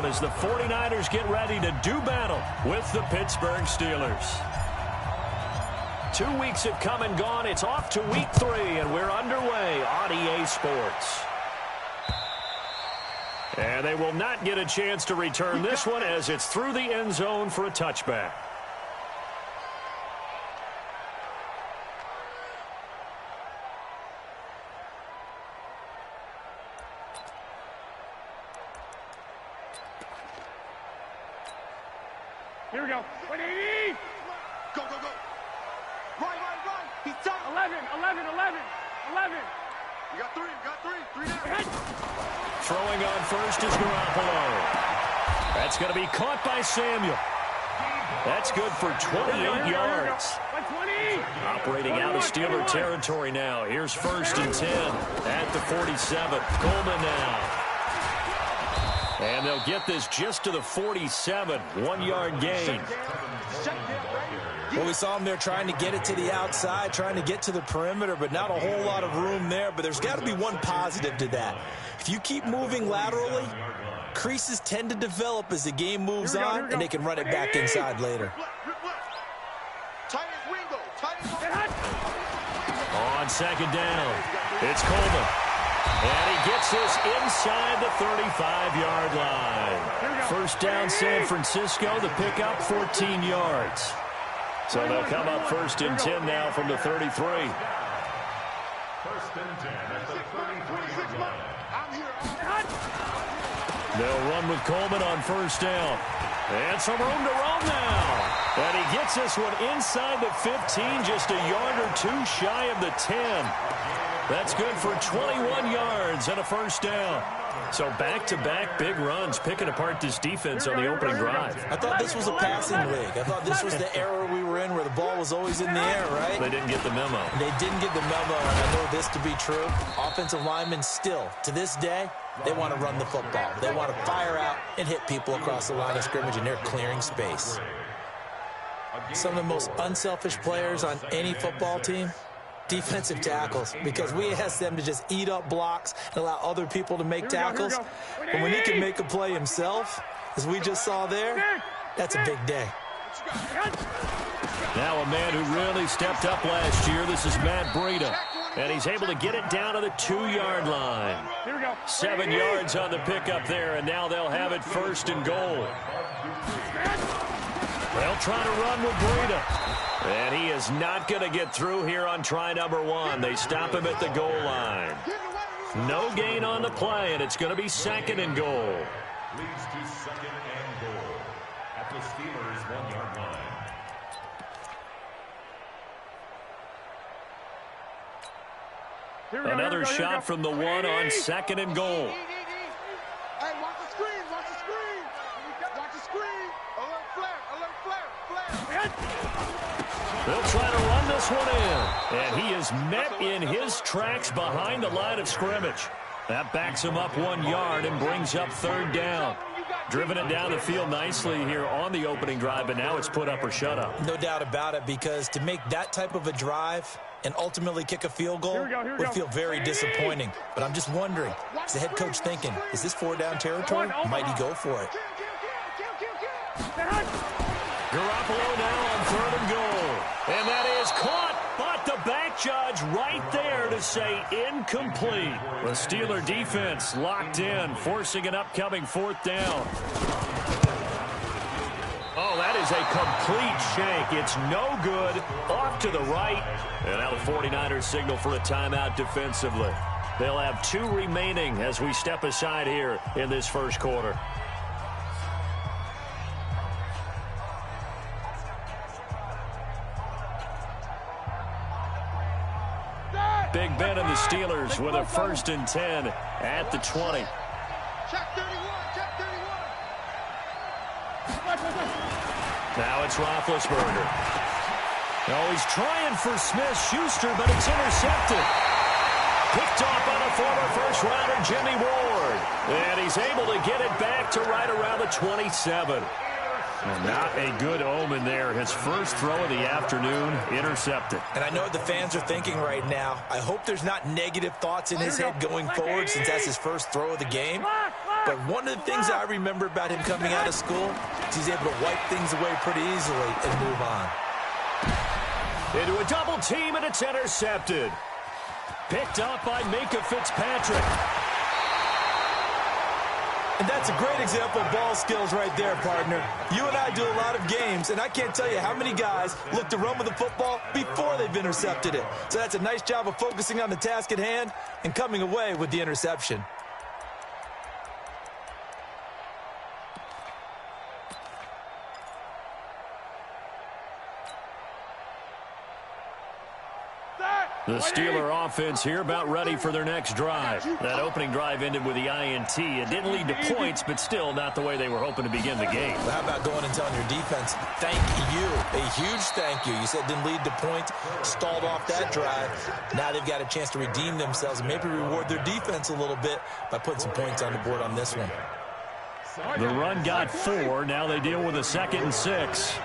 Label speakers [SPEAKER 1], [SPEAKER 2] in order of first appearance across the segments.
[SPEAKER 1] as the 49ers get ready to do battle with the Pittsburgh Steelers. 2 weeks have come and gone. It's off to week 3, and we're underway on EA Sports. And they will not get a chance to return this one as it's through the end zone for a touchback.
[SPEAKER 2] Here we go. 180.
[SPEAKER 3] Go, go, go. Right. He's done.
[SPEAKER 2] 11.
[SPEAKER 3] You got three there.
[SPEAKER 1] Throwing on first is Garoppolo. That's going to be caught by Samuel. That's good for 28 yards.
[SPEAKER 2] 120.
[SPEAKER 1] Operating out of Steeler territory now. Here's 1st and 10 at the 47. Coleman now. And they'll get this just to the 47. 1-yard gain.
[SPEAKER 4] Well, we saw him there trying to get it to the outside, trying to get to the perimeter, but not a whole lot of room there. But there's got to be one positive to that. If you keep moving laterally, creases tend to develop as the game moves on, and they can run it back inside later.
[SPEAKER 1] On 2nd down, it's Coleman. And he gets this inside the 35-yard line. 1st down, San Francisco. The pickup, 14 yards. So they'll come up 1st and 10 now from the 33.
[SPEAKER 3] 1st and 10 at the 33 line.
[SPEAKER 1] They'll run with Coleman on 1st down. And some room to roam now. And he gets this one inside the 15, just a yard or 2 shy of the 10. That's good for 21 yards and a 1st down. So back-to-back big runs, picking apart this defense on the opening drive.
[SPEAKER 4] I thought this was a passing league. I thought this was the era we were in where the ball was always in the air, right?
[SPEAKER 1] They didn't get the memo.
[SPEAKER 4] They didn't get the memo, and I know this to be true. Offensive linemen still, to this day, they want to run the football. They want to fire out and hit people across the line of scrimmage, and they're clearing space. Some of the most unselfish players on any football team, defensive tackles, because we ask them to just eat up blocks and allow other people to make tackles. But when he can make a play himself, as we just saw there, that's a big day.
[SPEAKER 1] Now a man who really stepped up last year. This is Matt Breida. And he's able to get it down to the 2-yard line. 7 yards on the pickup there, and now they'll have it 1st and goal. They'll try to run with Breida. And he is not going to get through here on try number 1. They stop him at the goal line. No gain on the play, and it's going to be 2nd and goal.
[SPEAKER 3] Leads to 2nd and goal at the Steelers' 1-yard line.
[SPEAKER 1] Another shot from the 1 on 2nd and goal.
[SPEAKER 3] Hey, watch the screen. Watch the screen. Alert flare.
[SPEAKER 1] They'll try to run this one in. And he is met in his tracks behind the line of scrimmage. That backs him up 1 yard and brings up 3rd down. Driven it down the field nicely here on the opening drive, but now it's put up or shut up.
[SPEAKER 4] No doubt about it, because to make that type of a drive and ultimately kick a field goal would feel very disappointing. But I'm just wondering, is the head coach thinking, is this 4-down territory? Might he go for it?
[SPEAKER 1] Garoppolo now on 3rd and goal. And that is caught, but the back judge right there to say incomplete. The Steeler defense locked in, forcing an upcoming 4th down. Oh, that is a complete shank. It's no good. Off to the right. And now the 49ers signal for a timeout defensively. They'll have 2 remaining as we step aside here in this 1st quarter. Big Ben and the Steelers with a 1st and 10 at the 20.
[SPEAKER 3] Check 31.
[SPEAKER 1] Now it's Roethlisberger. Oh, he's trying for Smith-Schuster, but it's intercepted. Picked off by the former first-rounder Jimmy Ward. And he's able to get it back to right around the 27. Not a good omen there. His first throw of the afternoon intercepted.
[SPEAKER 4] And I know what the fans are thinking right now. I hope there's not negative thoughts in his head going forward, since that's his first throw of the game. But one of the things I remember about him coming out of school is he's able to wipe things away pretty easily and move on.
[SPEAKER 1] Into a double team, and it's intercepted. Picked up by Minka Fitzpatrick.
[SPEAKER 4] And that's a great example of ball skills right there, partner. You and I do a lot of games, and I can't tell you how many guys look to run with the football before they've intercepted it. So that's a nice job of focusing on the task at hand and coming away with the interception.
[SPEAKER 1] The Steeler offense here about ready for their next drive. That opening drive ended with the INT. It didn't lead to points, but still not the way they were hoping to begin the game.
[SPEAKER 4] Well, how about going and telling your defense, thank you, a huge thank you. You said didn't lead to points, stalled off that drive. Now they've got a chance to redeem themselves and maybe reward their defense a little bit by putting some points on the board on this one.
[SPEAKER 1] The run got 4. Now they deal with a 2nd and 6.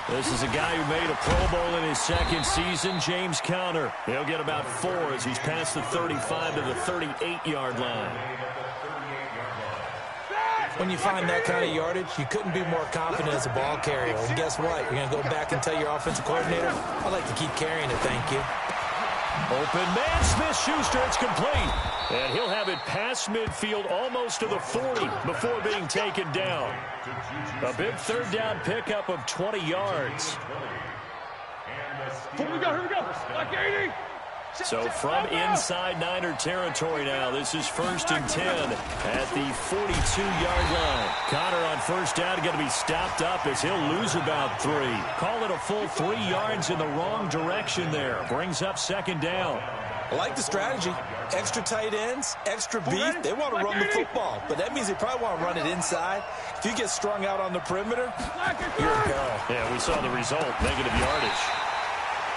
[SPEAKER 1] This is a guy who made a Pro Bowl in his 2nd season, James Conner. He'll get about 4 as he's past the 35 to the 38-yard line.
[SPEAKER 4] When you find that kind of yardage, you couldn't be more confident as a ball carrier. And guess what? You're going to go back and tell your offensive coordinator, I'd like to keep carrying it, thank you.
[SPEAKER 1] Open man, Smith-Schuster, it's complete. And he'll have it past midfield almost to the 40 before being taken down. A big 3rd down pickup of 20 yards.
[SPEAKER 2] Here we go. Like 80.
[SPEAKER 1] So from inside Niner territory now, this is 1st and 10 at the 42-yard line. Conner on 1st down going to be stopped up as he'll lose about 3. Call it a full 3 yards in the wrong direction there. Brings up 2nd down.
[SPEAKER 4] I like the strategy. Extra tight ends, extra beef. They want to run the football, but that means they probably want to run it inside. If you get strung out on the perimeter, you're in peril.
[SPEAKER 1] Yeah, we saw the result, negative yardage.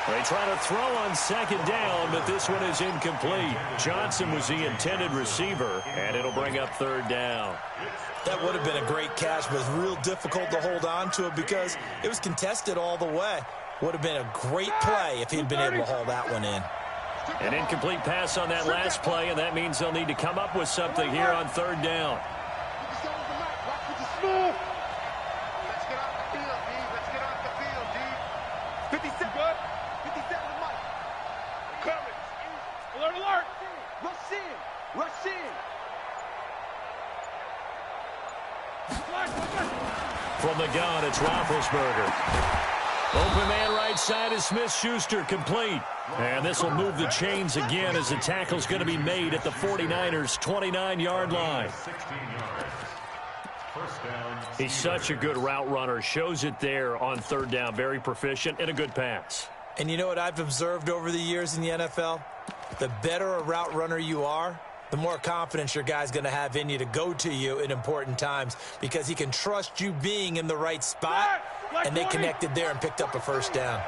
[SPEAKER 1] They try to throw on 2nd down, but this one is incomplete. Johnson was the intended receiver, and it'll bring up 3rd down.
[SPEAKER 4] That would have been a great catch, but it was real difficult to hold on to it because it was contested all the way. Would have been a great play if he'd been able to haul that one in.
[SPEAKER 1] An incomplete pass on that last play, and that means they'll need to come up with something here on 3rd down. From the gun, it's Roethlisberger. Open man right side is Smith-Schuster, complete. And this will move the chains again as the tackle's going to be made at the 49ers' 29-yard line. He's such a good route runner. Shows it there on 3rd down. Very proficient and a good pass.
[SPEAKER 4] And you know what I've observed over the years in the NFL? The better a route runner you are, the more confidence your guy's going to have in you to go to you in important times because he can trust you being in the right spot, and they connected there and picked up a 1st down.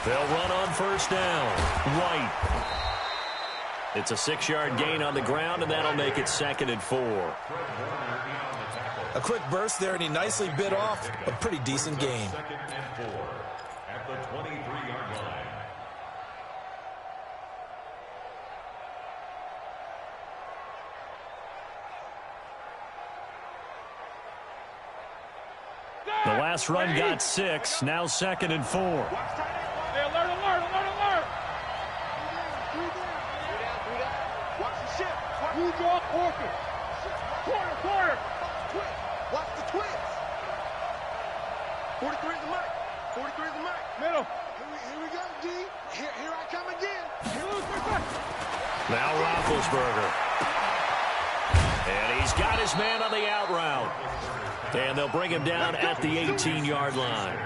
[SPEAKER 1] They'll run on 1st down. White. It's a 6-yard gain on the ground, and that'll make it 2nd and 4.
[SPEAKER 4] A quick burst there, and he nicely bit off a pretty decent gain.
[SPEAKER 5] At the 23-yard line.
[SPEAKER 1] The last run got 6. Now 2nd and 4.
[SPEAKER 2] Hey, alert.
[SPEAKER 3] Watch the ship.
[SPEAKER 2] You draw corner.
[SPEAKER 3] Watch the twins. 43 is the mic. 43 is the mic.
[SPEAKER 2] Middle.
[SPEAKER 3] Here we go, G. Here I come again.
[SPEAKER 1] Now Roethlisberger. And he's got his man on the out route. And they'll bring him down at the 18-yard line.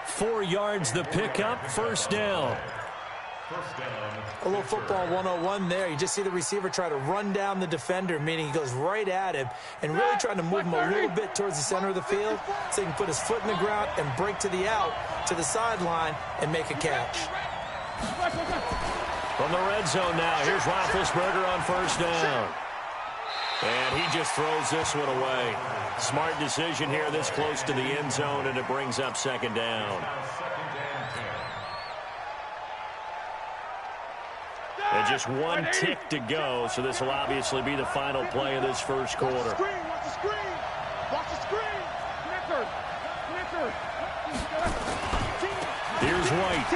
[SPEAKER 1] 4 yards the pickup, 1st down.
[SPEAKER 4] A little football 101 there. You just see the receiver try to run down the defender, meaning he goes right at him and really trying to move him a little bit towards the center of the field so he can put his foot in the ground and break to the out, to the sideline, and make a catch.
[SPEAKER 1] From the red zone now, here's Roethlisberger on 1st down. And he just throws this one away. Smart decision here this close to the end zone, and it brings up 2nd down. And just one tick to go, so this will obviously be the final play of this first quarter.
[SPEAKER 3] Watch the screen. Watch the screen.
[SPEAKER 1] Here's White.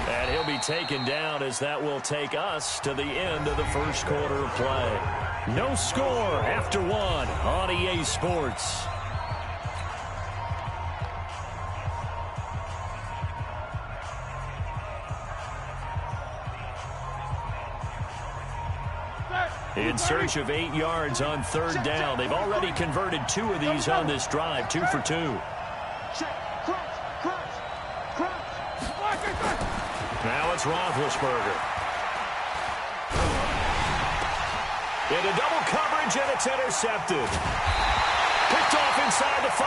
[SPEAKER 1] And he'll be taken down as that will take us to the end of the first quarter of play. No score after one on EA Sports. In search of 8 yards on third down. They've already converted 2 of these on this drive, 2 for 2. Now it's Roethlisberger. Into double coverage, and it's intercepted. Picked off inside the 5.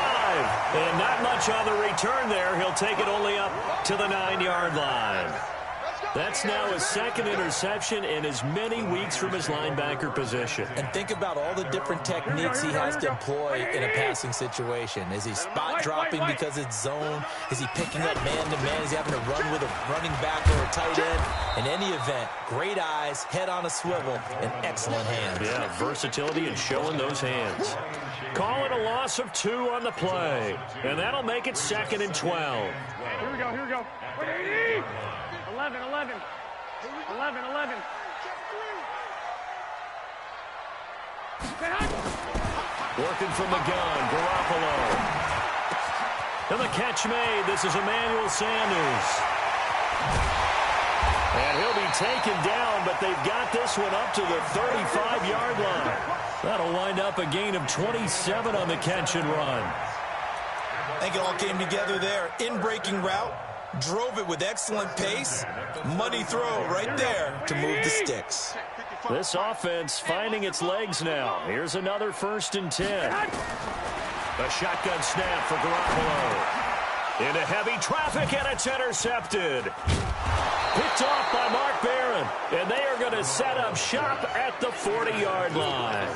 [SPEAKER 1] And not much on the return there. He'll take it only up to the 9-yard line. That's now his second interception in as many weeks from his linebacker position.
[SPEAKER 4] And think about all the different techniques he has to employ in a passing situation. Is he spot dropping because it's zone? Is he picking up man-to-man? Is he having to run with a running back or a tight end? In any event, great eyes, head on a swivel, and excellent hands.
[SPEAKER 1] Yeah, versatility and showing those hands. Call it a loss of 2 on the play. And that'll make it 2nd and 12.
[SPEAKER 2] Here we go. 11.
[SPEAKER 1] Working from the gun, Garoppolo. And the catch made. This is Emmanuel Sanders. And he'll be taken down, but they've got this one up to the 35-yard line. That'll wind up a gain of 27 on the catch and run.
[SPEAKER 4] I think it all came together there. In-breaking route. Drove it with excellent pace. Money throw right there to move the sticks.
[SPEAKER 1] This offense finding its legs now. Here's another 1st and 10. A shotgun snap for Garoppolo. Into heavy traffic, and it's intercepted. Picked off by Mark Barron. And they are going to set up shop at the 40-yard line.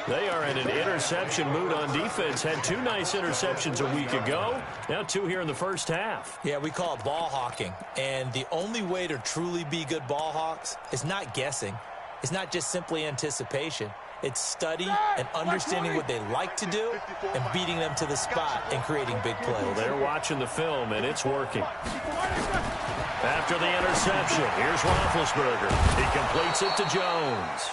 [SPEAKER 1] They are in an interception mood on defense. Had 2 nice interceptions a week ago. Now 2 here in the first half.
[SPEAKER 4] Yeah, we call it ball hawking. And the only way to truly be good ball hawks is not guessing. It's not just simply anticipation. It's study and understanding what they like to do and beating them to the spot and creating big plays.
[SPEAKER 1] Well, they're watching the film, and it's working. After the interception, here's Roethlisberger. He completes it to Jones.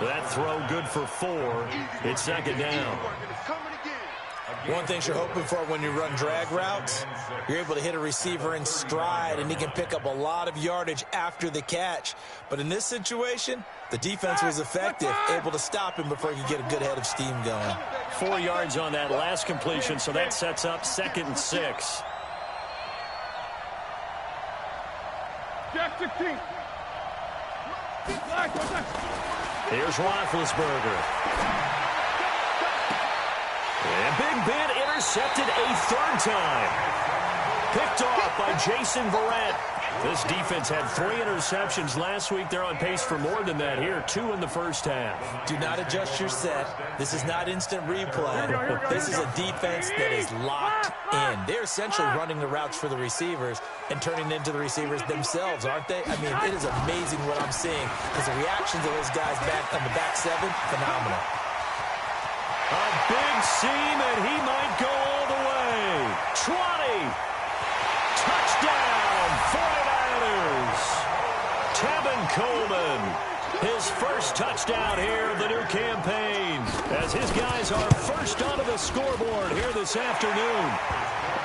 [SPEAKER 1] That throw good for 4. It's 2nd down.
[SPEAKER 4] One thing you're hoping for when you run drag routes, you're able to hit a receiver in stride, and he can pick up a lot of yardage after the catch. But in this situation, the defense was effective, able to stop him before he could get a good head of steam going.
[SPEAKER 1] 4 yards on that last completion, so that sets up 2nd and 6.
[SPEAKER 2] Jack 16.
[SPEAKER 1] Here's Roethlisberger. And Big Ben intercepted a 3rd time. Picked off by Jason Verrett. This defense had 3 interceptions last week. They're on pace for more than that here. 2 in the first half.
[SPEAKER 4] Do not adjust your set. This is not instant replay. This is a defense that is locked in. They're essentially running the routes for the receivers and turning into the receivers themselves, aren't they? I mean, it is amazing what I'm seeing because the reactions of those guys back on the back 7, phenomenal.
[SPEAKER 1] A big seam, and he might go all the way. 20. Touchdown, 49ers. Tevin Coleman, his first touchdown here of the new campaign, as his guys are first onto the scoreboard here this afternoon.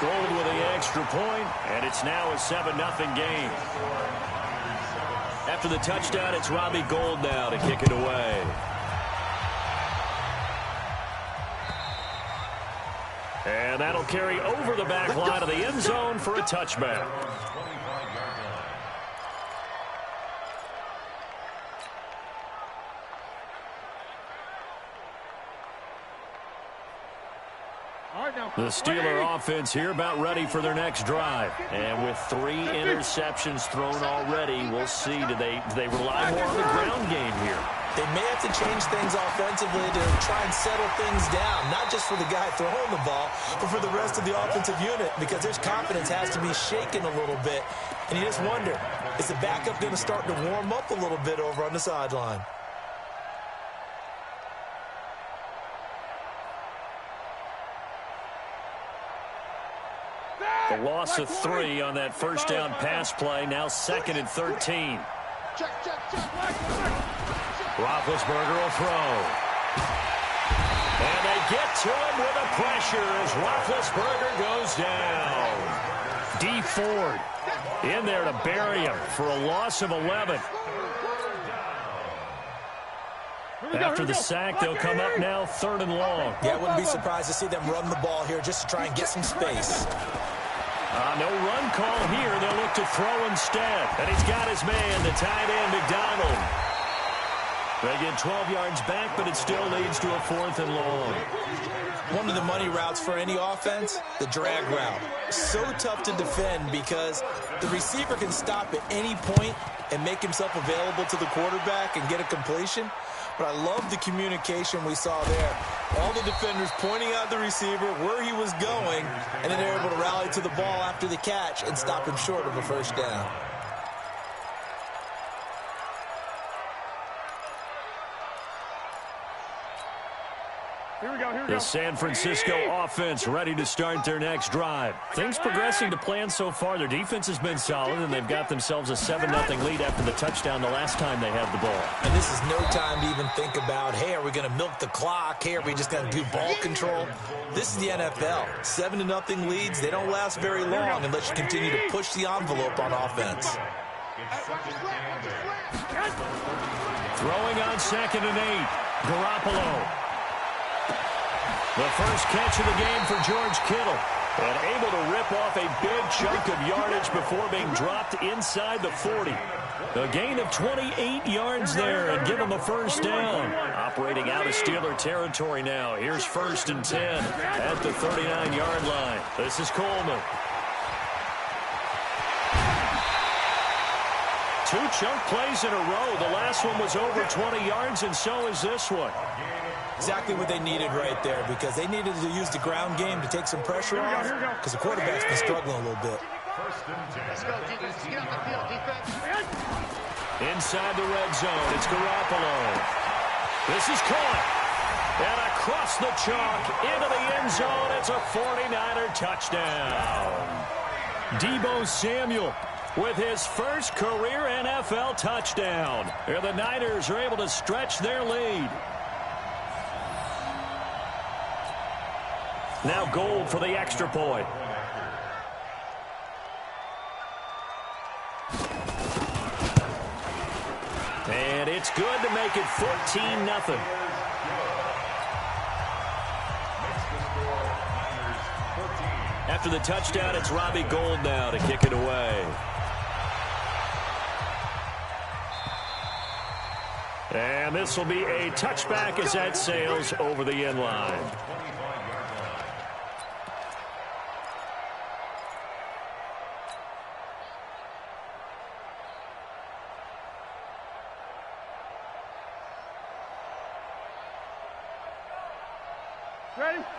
[SPEAKER 1] Gold with the extra point, and it's now a 7-0 game. After the touchdown, it's Robbie Gould now to kick it away. And that'll carry over the back line of the end zone for a touchback. The Steeler offense here about ready for their next drive. And with 3 interceptions thrown already, we'll see. Do they rely more on the ground game here?
[SPEAKER 4] They may have to change things offensively to try and settle things down, not just for the guy throwing the ball, but for the rest of the offensive unit, because their confidence has to be shaken a little bit. And you just wonder, Is the backup going to start to warm up a little bit over on the sideline?
[SPEAKER 1] The loss of 3 on that first down pass play. Now 2nd and 13. Roethlisberger will throw. And they get to him with a pressure as Roethlisberger goes down. D. Ford in there to bury him for a loss of 11. After the sack, they'll come up now 3rd and long.
[SPEAKER 4] Yeah, I wouldn't be surprised to see them run the ball here just to try and get some space.
[SPEAKER 1] No run call here. They'll look to throw instead. And he's got his man, the tight end, McDonald. They get 12 yards back, but it still leads to a 4th and long.
[SPEAKER 4] One of the money routes for any offense, the drag route. So tough to defend because the receiver can stop at any point and make himself available to the quarterback and get a completion. But I love the communication we saw there. All the defenders pointing out the receiver, where he was going, and then they're able to rally to the ball after the catch and stop him short of a first down.
[SPEAKER 2] Here we go, here we go.
[SPEAKER 1] The San Francisco offense ready to start their next drive. Things progressing to plan so far. Their defense has been solid, and they've got themselves a 7-0 lead after the touchdown the last time they had the ball.
[SPEAKER 4] And this is no time to even think about, hey, are we going to milk the clock? Hey, are we just going to do ball control? This is the NFL. 7-0 leads, they don't last very long unless you continue to push the envelope on offense.
[SPEAKER 1] Throwing on 2nd and 8. Garoppolo. The first catch of the game for George Kittle. And able to rip off a big chunk of yardage before being dropped inside the 40. A gain of 28 yards there and give him a first down. Operating out of Steeler territory now. Here's 1st and 10 at the 39-yard line. This is Coleman. 2 chunk plays in a row. The last one was over 20 yards, and so is this one.
[SPEAKER 4] Exactly what they needed right there because they needed to use the ground game to take some pressure off because the quarterback's been struggling a little bit.
[SPEAKER 3] Let's go, defense. Get on the field, defense.
[SPEAKER 1] Inside the red zone, it's Garoppolo. This is caught. And across the chalk into the end zone, it's a 49er touchdown. Deebo Samuel with his first career NFL touchdown. And the Niners are able to stretch their lead. Now Gold for the extra point. And it's good to make it 14-0. After the touchdown, it's Robbie Gould now to kick it away. And this will be a touchback as that sails over the end line.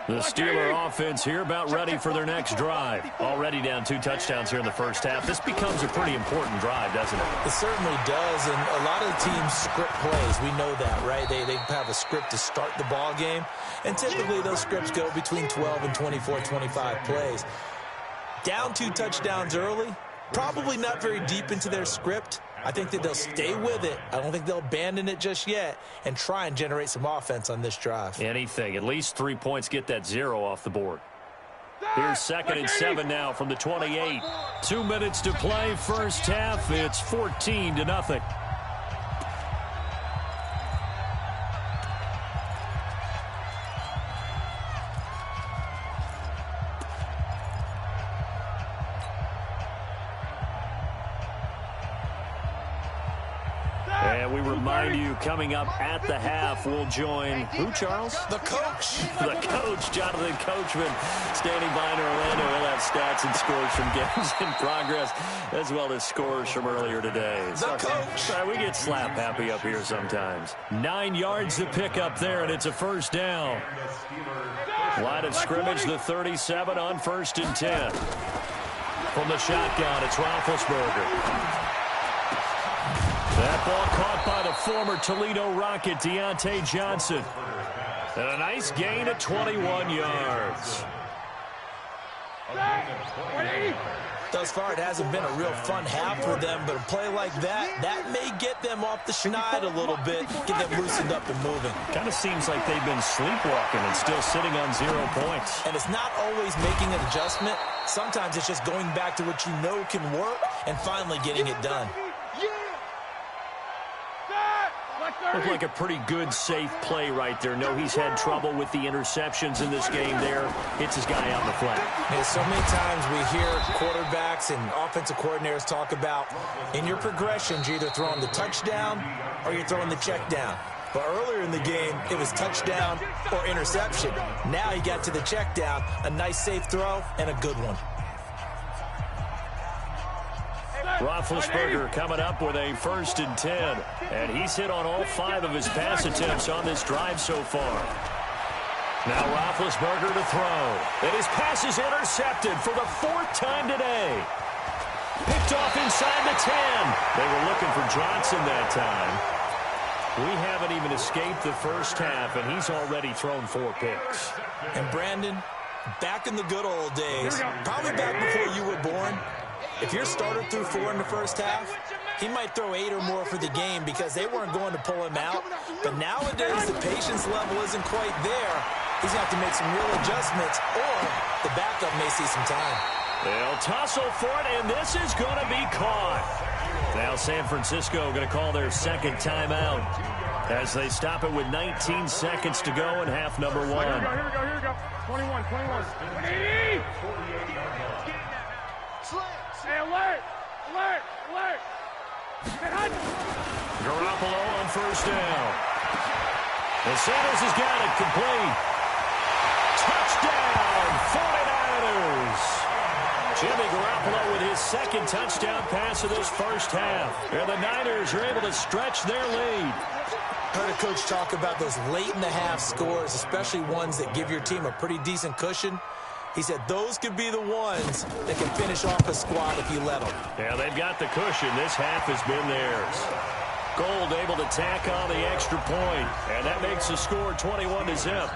[SPEAKER 1] The Steeler offense here about ready for their next drive. Already down 2 touchdowns here in the first half. This becomes a pretty important drive, doesn't it?
[SPEAKER 4] It certainly does, and a lot of the teams script plays. We know that, right? They have a script to start the ball game, and typically those scripts go between 12 and 24, 25 plays. Down 2 touchdowns early, probably not very deep into their script. I think that they'll stay with it. I don't think they'll abandon it just yet and try and generate some offense on this drive.
[SPEAKER 1] Anything. At least 3 points get that 0 off the board. Here's 2nd and 7 now from the 28. 2 minutes to play first half. It's 14-0. And we remind you, coming up at the half, we'll join who, Charles?
[SPEAKER 4] The coach.
[SPEAKER 1] The coach, Jonathan Coachman, standing by in Orlando. He'll have stats and scores from games in progress, as well as scores from earlier today.
[SPEAKER 4] The coach.
[SPEAKER 1] We get slap happy up here sometimes. 9 yards to pick up there, and it's a first down. Line of scrimmage, the 37 on 1st and 10. From the shotgun, it's Roethlisberger. That ball caught by the former Toledo Rocket, Deontay Johnson. And a nice gain of 21 yards.
[SPEAKER 4] Thus far, it hasn't been a real fun half for them, but a play like that may get them off the schneid a little bit, get them loosened up and moving.
[SPEAKER 1] Kind of seems like they've been sleepwalking and still sitting on 0 points.
[SPEAKER 4] And it's not always making an adjustment. Sometimes it's just going back to what you know can work and finally getting it done.
[SPEAKER 1] Looked like a pretty good, safe play right there. No, he's had trouble with the interceptions in this game there. Hits his guy on the flat.
[SPEAKER 4] Yeah, so many times we hear quarterbacks and offensive coordinators talk about in your progressions, you're either throwing the touchdown or you're throwing the check down. But earlier in the game, it was touchdown or interception. Now he got to the check down, a nice safe throw, and a good one.
[SPEAKER 1] Roethlisberger coming up with a 1st and 10. And he's hit on all 5 of his pass attempts on this drive so far. Now Roethlisberger to throw. And his pass is intercepted for the 4th time today. Picked off inside the 10. They were looking for Johnson that time. We haven't even escaped the first half, and he's already thrown 4 picks.
[SPEAKER 4] And Brandon, back in the good old days, probably back before you were born, if your starter threw 4 in the first half, he might throw 8 or more for the game because they weren't going to pull him out. But nowadays, the patience level isn't quite there. He's going to have to make some real adjustments, or the backup may see some time.
[SPEAKER 1] They'll tussle for it, and this is going to be caught. Now San Francisco going to call their 2nd timeout as they stop it with 19 seconds to go in half number 1.
[SPEAKER 2] Here we go. 21. Hey, alert!
[SPEAKER 1] Garoppolo on 1st down. And Sanders has got it complete. Touchdown, 49ers. Jimmy Garoppolo with his 2nd touchdown pass of this first half. And the Niners are able to stretch their lead.
[SPEAKER 4] Heard a coach talk about those late-in-the-half scores, especially ones that give your team a pretty decent cushion. He said those could be the ones that can finish off a squad if you let them.
[SPEAKER 1] Yeah, they've got the cushion. This half has been theirs. Gold able to tack on the extra point, and that makes the score 21-0.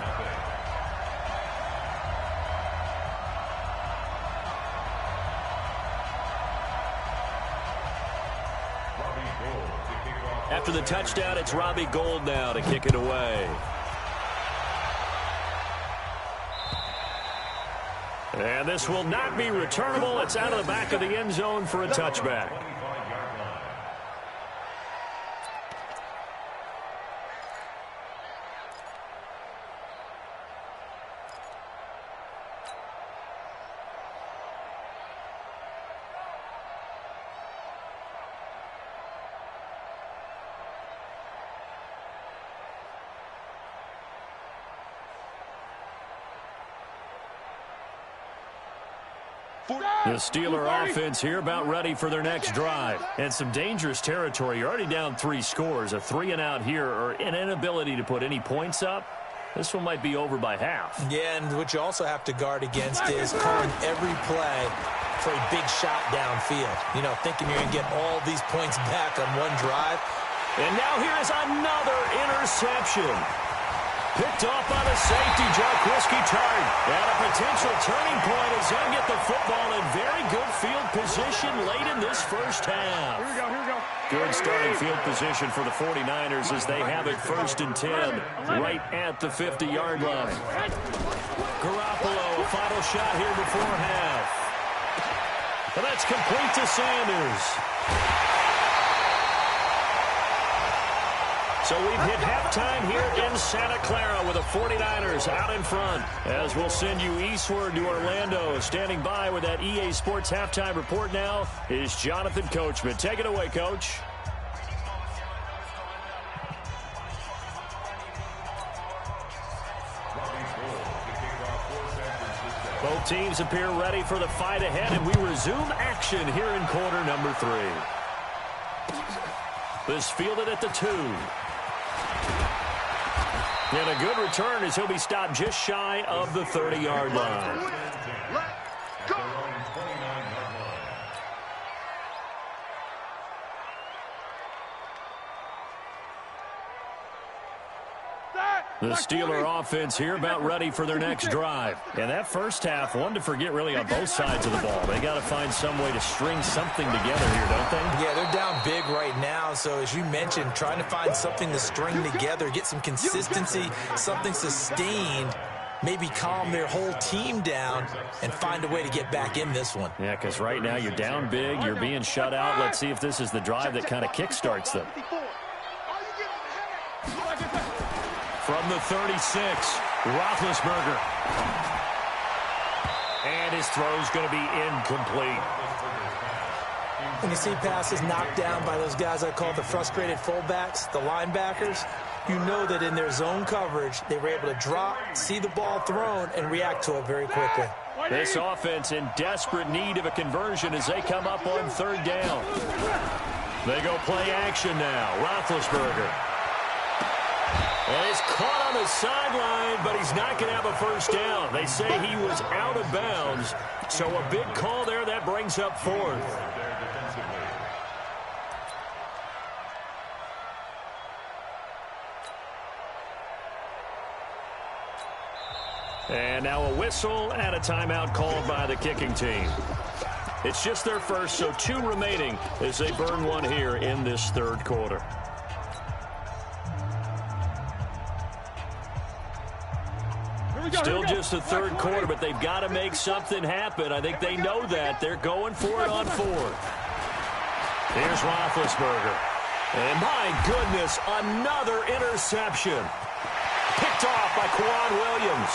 [SPEAKER 1] After the touchdown, it's Robbie Gould now to kick it away. And this will not be returnable. It's out of the back of the end zone for a touchback. The Steeler offense here about ready for their next drive. And some dangerous territory. You're already down 3 scores. A 3-and-out here or an inability to put any points up. This one might be over by half.
[SPEAKER 4] Yeah, and what you also have to guard against is calling every play for a big shot downfield. You know, thinking you're going to get all these points back on one drive.
[SPEAKER 1] And now here is another interception. Picked off by the safety, Jarquiski Tart. And a potential turning point as they get the football in very good field position late in this first half.
[SPEAKER 2] Here we go.
[SPEAKER 1] Good starting field position for the 49ers as they have it 1st and 10 right at the 50-yard line. Garoppolo, a final shot here before half. And that's complete to Sanders. So we've hit halftime here in Santa Clara with the 49ers out in front. As we'll send you eastward to Orlando. Standing by with that EA Sports halftime report now is Jonathan Coachman. Take it away, Coach. Both teams appear ready for the fight ahead, and we resume action here in quarter number 3. This fielded at the 2. And a good return as he'll be stopped just shy of the 30-yard line. The Steeler offense here about ready for their next drive. And that first half, one to forget really on both sides of the ball. They got to find some way to string something together here, don't they?
[SPEAKER 4] Yeah, they're down big right now. So as you mentioned, trying to find something to string together, get some consistency, something sustained, maybe calm their whole team down and find a way to get back in this one.
[SPEAKER 1] Yeah, because right now you're down big, you're being shut out. Let's see if this is the drive that kind of kickstarts them. From the 36, Roethlisberger. And his throw's going to be incomplete.
[SPEAKER 4] When you see passes knocked down by those guys I call the frustrated fullbacks, the linebackers, you know that in their zone coverage, they were able to drop, see the ball thrown, and react to it very quickly.
[SPEAKER 1] This offense in desperate need of a conversion as they come up on third down. They go play action now. Roethlisberger. And he's caught on the sideline, but he's not going to have a first down. They say he was out of bounds, so a big call there that brings up fourth. And now a whistle and a timeout called by the kicking team. It's just their first, so 2 remaining as they burn one here in this third quarter. Still just the third quarter, but they've got to make something happen. I think they know that. They're going for it on fourth. Here's Roethlisberger. And my goodness, another interception. Picked off by Quan Williams.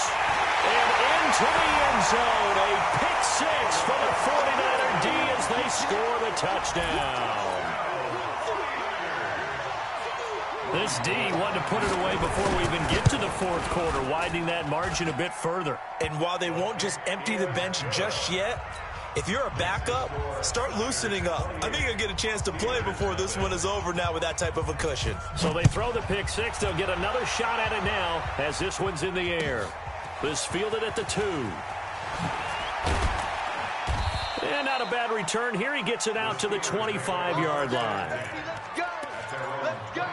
[SPEAKER 1] And into the end zone. A pick 6 for the 49er D as they score the touchdown. This D wanted to put it away before we even get to the fourth quarter, widening that margin a bit further.
[SPEAKER 4] And while they won't just empty the bench just yet, if you're a backup, start loosening up. I think you'll get a chance to play before this one is over now with that type of a cushion.
[SPEAKER 1] So they throw the pick 6. They'll get another shot at it now as this one's in the air. This fielded at the 2. And not a bad return here. He gets it out to the 25-yard line.
[SPEAKER 3] Let's go. Let's go.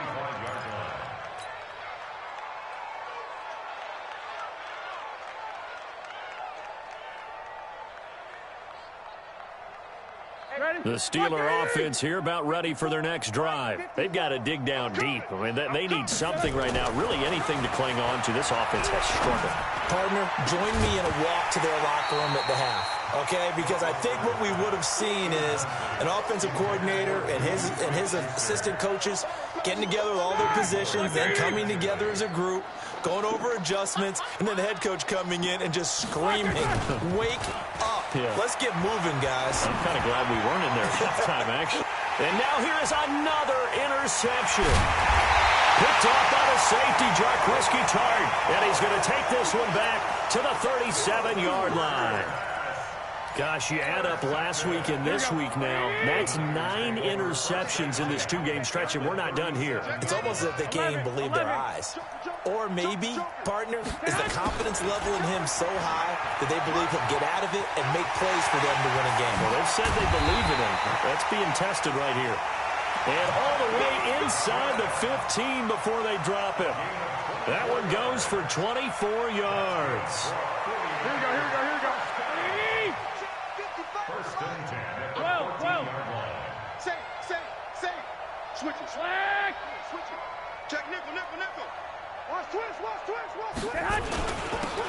[SPEAKER 1] The Steeler offense here about ready for their next drive. They've got to dig down deep. I mean, they need something right now, really anything to cling on to. This offense has struggled.
[SPEAKER 4] Partner, join me in a walk to their locker room at the half, okay? Because I think what we would have seen is an offensive coordinator and his assistant coaches getting together with all their positions, then coming together as a group, going over adjustments, and then the head coach coming in and just screaming, wake up. Yeah. Let's get moving, guys.
[SPEAKER 1] I'm kind of glad we weren't in there at that time, actually. And now here is another interception. Picked off by the safety, Jarquiski Tart. And he's going to take this one back to the 37-yard line. Gosh, you add up last week and this week now. That's 9 interceptions in this 2-game stretch, and we're not done here.
[SPEAKER 4] It's almost as if they can't even believe their eyes. Or maybe, partner, is the confidence level in him so high that they believe he'll get out of it and make plays for them to win a game.
[SPEAKER 1] Well, they've said they believe in him. That's being tested right here. And all the way inside the 15 before they drop him. That one goes for 24 yards.
[SPEAKER 2] Here we go, here we go, here we go.
[SPEAKER 5] First and 10 at the
[SPEAKER 2] 12.
[SPEAKER 5] 14-yard line.
[SPEAKER 3] Say. Switch it. Switch it. Check nickel. Watch twist.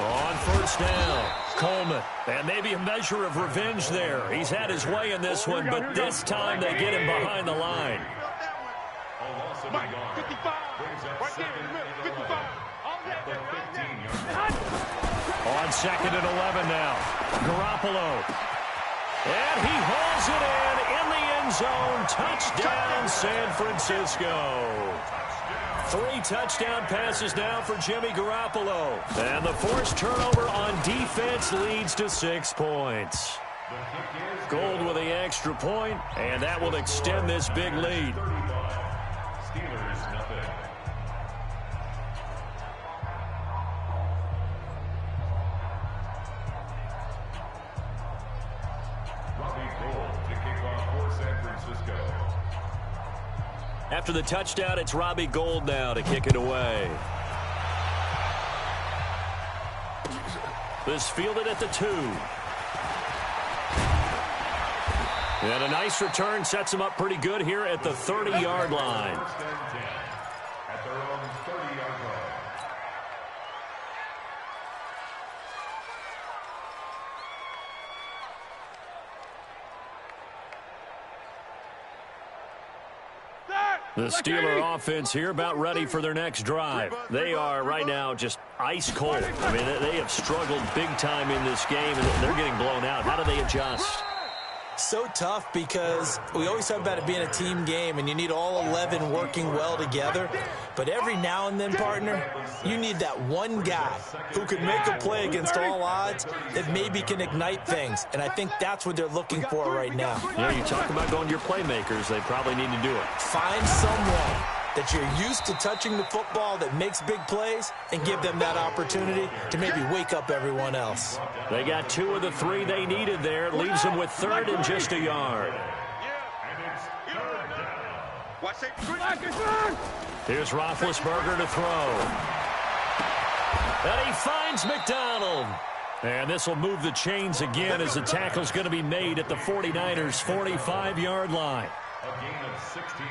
[SPEAKER 1] On first down, Coleman. And maybe a measure of revenge there. He's had his way in this one, but this time they get him behind the line.
[SPEAKER 5] A loss of a yard.
[SPEAKER 3] 55.
[SPEAKER 5] Brings up
[SPEAKER 3] Right there,
[SPEAKER 5] second and
[SPEAKER 3] 55.
[SPEAKER 5] 11 at the 15-yard line.
[SPEAKER 1] On second and 11 now, Garoppolo. And he hauls it in the end zone. Touchdown, San Francisco. 3 touchdown passes now for Jimmy Garoppolo. And the forced turnover on defense leads to 6 points. Gold with the extra point, and that will extend this big lead.
[SPEAKER 5] Steelers nothing. Robbie Gould to kick off for San Francisco.
[SPEAKER 1] After the touchdown, it's Robbie Gould now to kick it away. This fielded at the 2. And a nice return sets him up pretty good here at the 30-yard line.
[SPEAKER 5] At their own 30-yard line.
[SPEAKER 1] The Steeler offense here about ready for their next drive. They are right now just ice cold. I mean, they have struggled big time in this game, and they're getting blown out. How do they adjust?
[SPEAKER 4] So tough because we always talk about it being a team game, and you need all 11 working well together. But every now and then, partner, you need that one guy who could make a play against all odds that maybe can ignite things. And I think that's what they're looking for right now.
[SPEAKER 1] Yeah, you talk about going to your playmakers. They probably need to do it.
[SPEAKER 4] Find someone that you're used to touching the football that makes big plays and give them that opportunity to maybe wake up everyone else.
[SPEAKER 1] They got 2 of the 3 they needed there. It leaves them with 3rd and just a yard. Here's Roethlisberger to throw. And he finds McDonald. And this will move the chains again as the tackle's going to be made at the 49ers' 45-yard line.
[SPEAKER 5] A gain of 16.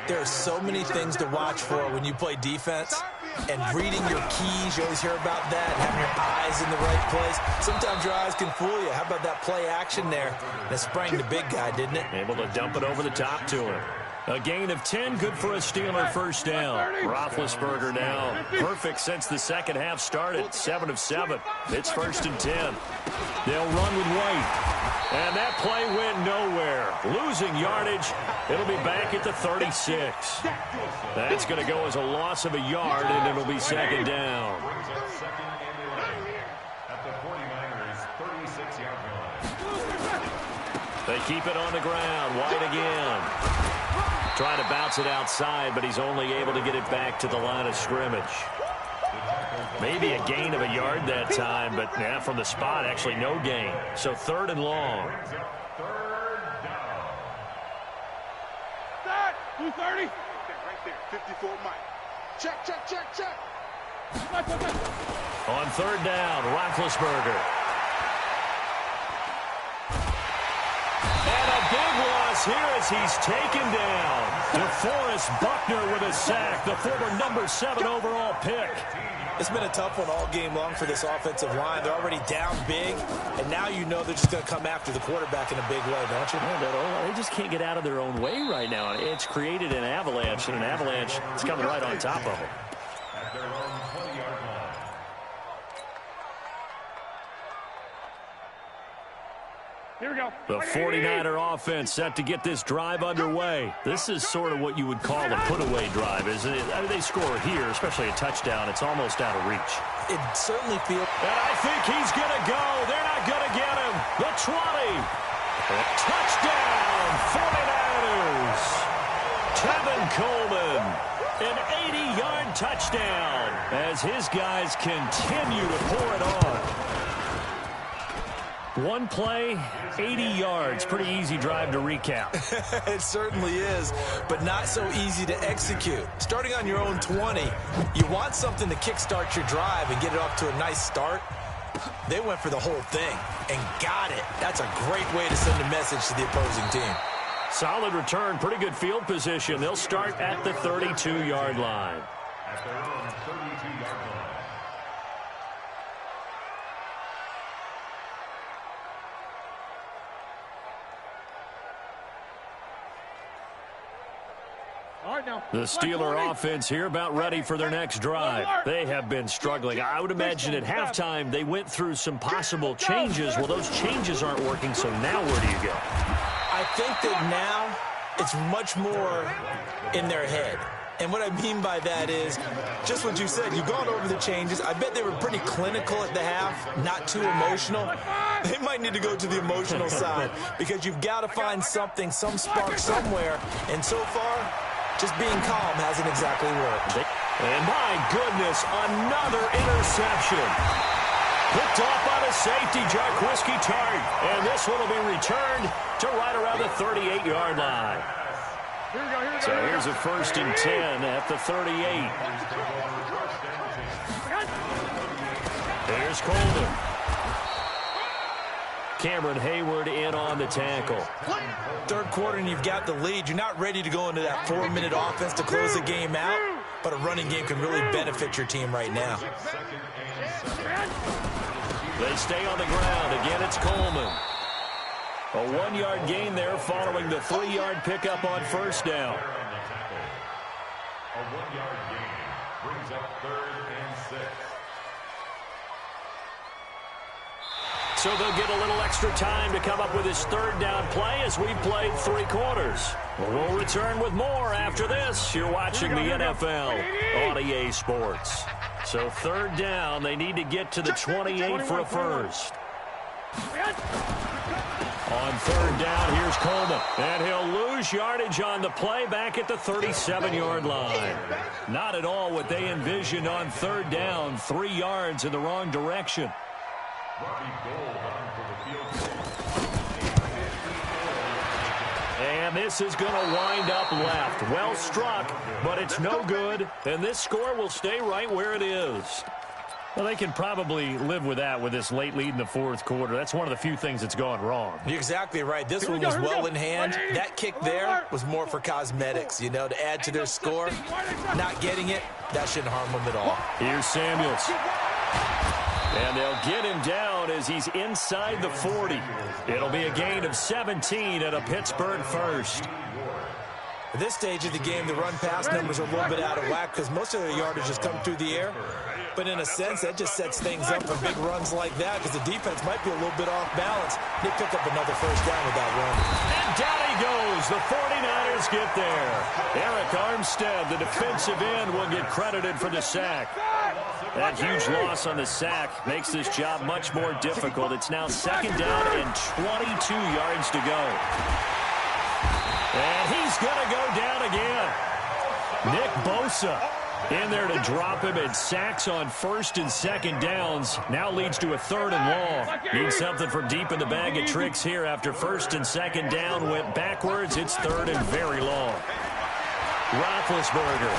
[SPEAKER 4] There are so many things to watch for when you play defense, and reading your keys, you always hear about that, and having your eyes in the right place. Sometimes your eyes can fool you. How about that play action there? That sprang the big guy, didn't it?
[SPEAKER 1] Able to dump it over the top to him. A gain of 10, good for a Steeler first down. Roethlisberger now perfect since the second half started, 7 of 7. It's 1st and 10. They'll run with White. And that play went nowhere. Losing yardage. It'll be back at the 36. That's going to go as a loss of a yard, and it'll be 2nd down.
[SPEAKER 5] Brings up 2nd and 11 at the 49ers' 36-yard line.
[SPEAKER 1] They keep it on the ground. White again. Trying to bounce it outside, but he's only able to get it back to the line of scrimmage. Maybe a gain of a yard that time, but yeah, from the spot, actually no gain. So 3rd and long.
[SPEAKER 5] 3rd down.
[SPEAKER 3] 230. Right there, 54 Mike. Check.
[SPEAKER 1] On 3rd down, Roethlisberger. And a big loss here as he's taken down. DeForest Buckner with a sack, the former number 7 overall pick.
[SPEAKER 4] It's been a tough one all game long for this offensive line. They're already down big, and now you know they're just going to come after the quarterback in a big way, don't you?
[SPEAKER 1] Yeah, they just can't get out of their own way right now. It's created an avalanche, and an avalanche is coming right on top of them.
[SPEAKER 5] At their own 20-yard line.
[SPEAKER 2] Here we go.
[SPEAKER 1] The 49er offense set to get this drive underway. This is sort of what you would call a put-away drive, isn't it? I mean, they score here, especially a touchdown. It's almost out of reach.
[SPEAKER 4] It certainly feels...
[SPEAKER 1] And I think he's going to go. They're not going to get him. The 20. Touchdown, 49ers. Tevin Coleman. An 80-yard touchdown as his guys continue to pour it on. One play, 80 yards. Pretty easy drive to recap.
[SPEAKER 4] It certainly is, but not so easy to execute. Starting on your own 20, you want something to kickstart your drive and get it off to a nice start. They went for the whole thing and got it. That's a great way to send a message to the opposing team.
[SPEAKER 1] Solid return, pretty good field position. They'll start at the 32-yard line.
[SPEAKER 5] At their own 32-yard line.
[SPEAKER 1] The Steeler offense here about ready for their next drive. They have been struggling. I would imagine at halftime they went through some possible changes. Well, those changes aren't working, so now where do you go?
[SPEAKER 4] I think that now it's much more in their head. And what I mean by that is just what you said. You've gone over the changes. I bet they were pretty clinical at the half, not too emotional. They might need to go to the emotional side because you've got to find something, some spark somewhere. And so far, just being calm hasn't exactly worked.
[SPEAKER 1] And my goodness, another interception. Picked off by the safety, Jarquiski Tart. And this one will be returned to right around the 38-yard line. So here's a 1st and 10 at the 38. Here's Here's Coleman. Cameron Hayward in on the tackle.
[SPEAKER 4] Third quarter and you've got the lead. You're not ready to go into that 4-minute offense to close the game out, but a running game can really benefit your team right now.
[SPEAKER 1] They stay on the ground. Again, it's Coleman. A 1-yard gain there following the 3-yard pickup on first down.
[SPEAKER 5] A 1-yard gain brings up 3rd and 6.
[SPEAKER 1] So they'll get a little extra time to come up with his 3rd down play as we've played 3 quarters. We'll return with more after this. You're watching the NFL on EA Sports. So 3rd down, they need to get to the 28 for a first. On 3rd down, here's Coleman. And he'll lose yardage on the play back at the 37-yard line. Not at all what they envisioned on 3rd down. 3 yards in the wrong direction. And this is going to wind up left. Well struck, but it's no good. And this score will stay right where it is. Well, they can probably live with that with this late lead in the 4th quarter. That's one of the few things that's gone wrong.
[SPEAKER 4] You're exactly right. This one was well in hand. That kick there was more for cosmetics, you know, to add to their score. Not getting it, that shouldn't harm them at all.
[SPEAKER 1] Here's Samuels. And they'll get him down as he's inside the 40. It'll be a gain of 17 at a Pittsburgh first.
[SPEAKER 4] At this stage of the game, the run-pass numbers are a little bit out of whack because most of their yardage has come through the air. But in a sense, that just sets things up for big runs like that because the defense might be a little bit off balance. They pick up another first down with that run.
[SPEAKER 1] And down he goes. The 49ers get there. Eric Armstead, the defensive end, will get credited for the sack. That huge loss on the sack makes this job much more difficult. It's now 2nd down and 22 yards to go. And he's going to go down again. Nick Bosa in there to drop him, and sacks on 1st and 2nd downs. Now leads to a 3rd and long. Needs something from deep in the bag of tricks here after 1st and 2nd down went backwards. It's 3rd and very long. Roethlisberger.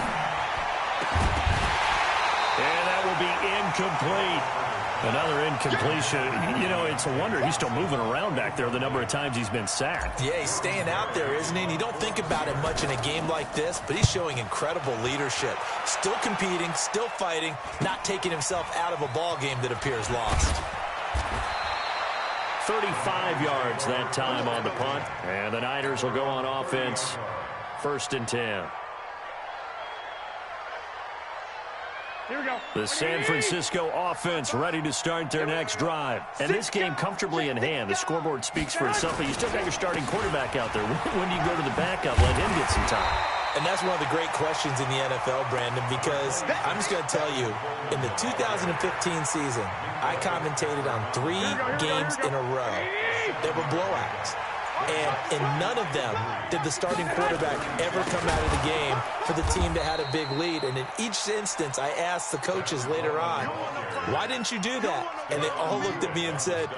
[SPEAKER 1] And that will be incomplete. Another incompletion. You know, it's a wonder he's still moving around back there the number of times he's been sacked.
[SPEAKER 4] Yeah, he's staying out there, isn't he? And you don't think about it much in a game like this, but he's showing incredible leadership. Still competing, still fighting, not taking himself out of a ball game that appears lost.
[SPEAKER 1] 35 yards that time on the punt. And the Niners will go on offense. 1st and 10.
[SPEAKER 2] Here we go.
[SPEAKER 1] The San Francisco offense ready to start their next drive. And this game comfortably in hand. The scoreboard speaks for itself, but you still got your starting quarterback out there. When do you go to the backup? Let him get some time.
[SPEAKER 4] And that's one of the great questions in the NFL, Brandon, because I'm just going to tell you, in the 2015 season, I commentated on 3 games in a row. They were blowouts. And in none of them did the starting quarterback ever come out of the game for the team that had a big lead. And in each instance, I asked the coaches later on, why didn't you do that? And they all looked at me and said,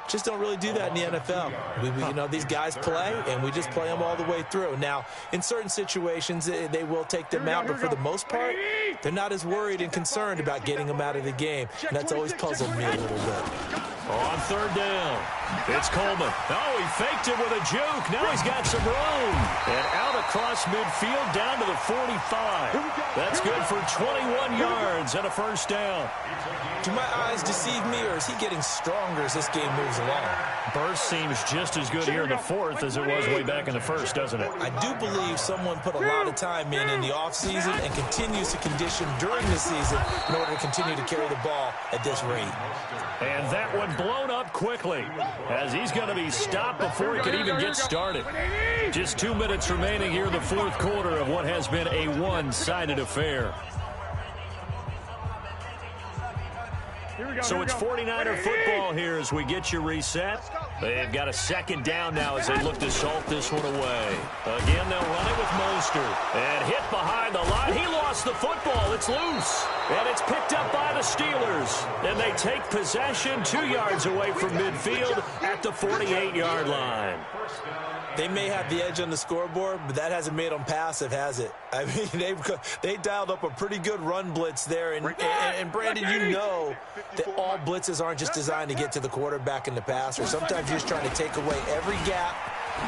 [SPEAKER 4] just don't really do that in the NFL. You know, these guys play, and we just play them all the way through. Now, in certain situations, they will take them out, but for the most part, they're not as worried and concerned about getting them out of the game. And that's always puzzled me a little bit.
[SPEAKER 1] On 3rd down, it's Coleman. Oh, he faked it with a juke. Now he's got some room. And out across midfield down to the 45. That's good for 21 yards and a first down.
[SPEAKER 4] Do my eyes deceive me, or is he getting stronger as this game moves along?
[SPEAKER 1] Burst seems just as good here in the 4th as it was way back in the 1st, doesn't it?
[SPEAKER 4] I do believe someone put a lot of time in the offseason and continues to condition during the season in order to continue to carry the ball at this rate.
[SPEAKER 1] And that one blown up quickly as he's going to be stopped before he can even get started. Just 2 minutes remaining here in the 4th quarter of what has been a one-sided affair. So it's 49er football here as we get you reset. They've got a 2nd down now as they look to salt this one away. Again, they'll run it with Mostert. And hit behind the line. He lost the football. It's loose. And it's picked up by the Steelers. And they take possession 2 yards away from midfield at the 48-yard line.
[SPEAKER 4] They may have the edge on the scoreboard, but that hasn't made them passive, has it? I mean, they dialed up a pretty good run blitz there. And Brandon, you know that all blitzes aren't just designed to get to the quarterback and the passer. Sometimes you're just trying to take away every gap,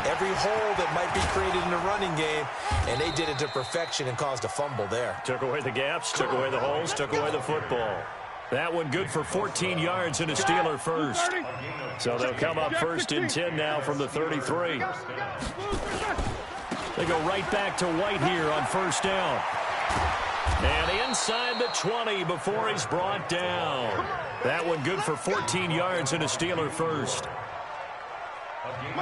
[SPEAKER 4] every hole that might be created in the running game, and they did it to perfection and caused a fumble there.
[SPEAKER 1] Took away the gaps, took away the holes, took away the football. That one good for 14 yards and a Steeler first. So they'll come up 1st and 10 now from the 33. They go right back to White here on 1st down. And inside the 20 before he's brought down. That one good for 14 yards and a Steeler first.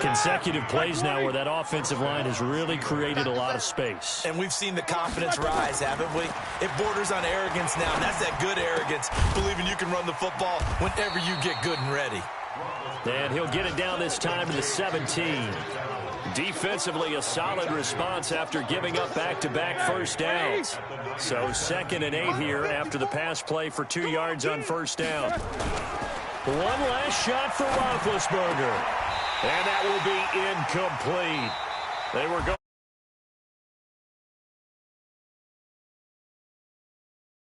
[SPEAKER 1] Consecutive plays now where that offensive line has really created a lot of space.
[SPEAKER 4] And we've seen the confidence rise, haven't we? It borders on arrogance now, and that's that good arrogance, believing you can run the football whenever you get good and ready.
[SPEAKER 1] And he'll get it down this time to the 17. Defensively, a solid response after giving up back-to-back first downs. So 2nd and 8 here after the pass play for 2 yards on 1st down. One last shot for Roethlisberger. And that will be incomplete. They were going